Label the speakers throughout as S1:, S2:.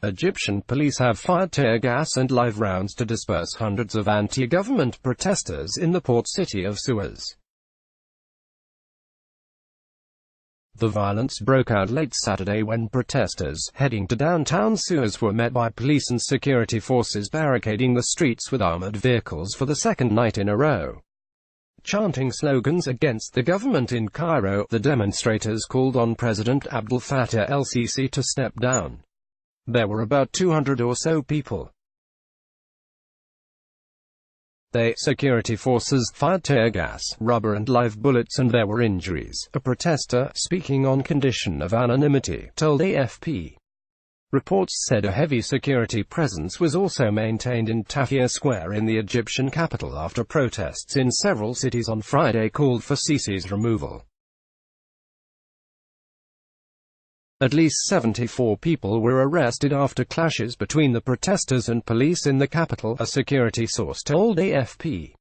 S1: Egyptian police have fired tear gas and live rounds to disperse hundreds of anti-government protesters in the port city of Suez. The violence broke out late Saturday when protesters heading to downtown Suez were met by police and security forces barricading the streets with armored vehicles for the second night in a row. Chanting slogans against the government in Cairo, the demonstrators called on President Abdel Fattah el-Sisi to step down. There were about 200 or so people. Security forces fired tear gas, rubber and live bullets and there were injuries, a protester, speaking on condition of anonymity, told AFP. Reports said a heavy security presence was also maintained in Tahrir Square in the Egyptian capital after protests in several cities on Friday called for Sisi's removal. At least 74 people were arrested after clashes between the protesters and police in the capital, a security source told AFP.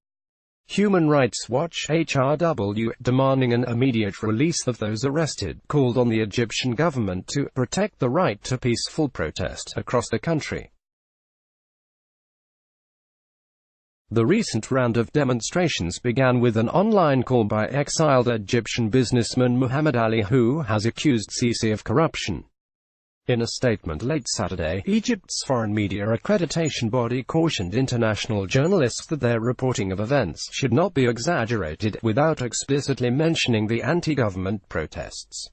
S1: Human Rights Watch (HRW), demanding an immediate release of those arrested, called on the Egyptian government to protect the right to peaceful protest across the country. The recent round of demonstrations began with an online call by exiled Egyptian businessman Muhammad Ali, who has accused Sisi of corruption. In a statement late Saturday, Egypt's foreign media accreditation body cautioned international journalists that their reporting of events should not be exaggerated, without explicitly mentioning the anti-government protests.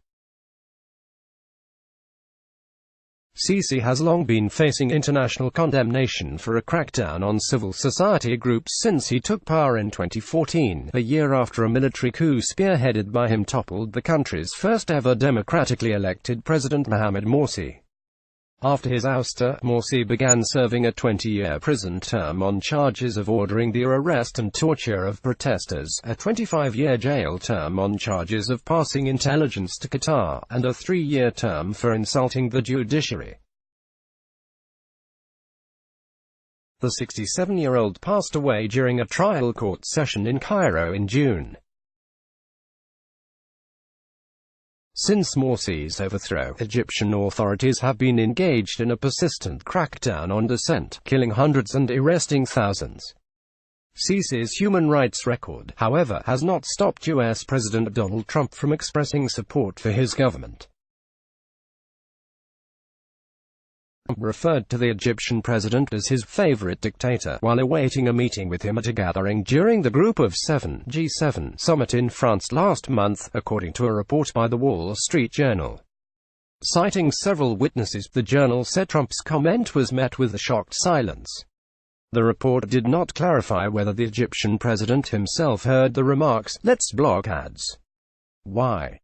S1: Sisi has long been facing international condemnation for a crackdown on civil society groups since he took power in 2014, a year after a military coup spearheaded by him toppled the country's first-ever democratically elected president Mohamed Morsi. After his ouster, Morsi began serving a 20-year prison term on charges of ordering the arrest and torture of protesters, a 25-year jail term on charges of passing intelligence to Qatar, and a 3-year term for insulting the judiciary. The 67-year-old passed away during a trial court session in Cairo in June. Since Morsi's overthrow, Egyptian authorities have been engaged in a persistent crackdown on dissent, killing hundreds and arresting thousands. Sisi's human rights record, however, has not stopped U.S. President Donald Trump from expressing support for his government. Trump referred to the Egyptian president as his favorite dictator, while awaiting a meeting with him at a gathering during the Group of Seven (G7) summit in France last month, according to a report by The Wall Street Journal. Citing several witnesses, the journal said Trump's comment was met with a shocked silence. The report did not clarify whether the Egyptian president himself heard the remarks. Let's block ads. Why?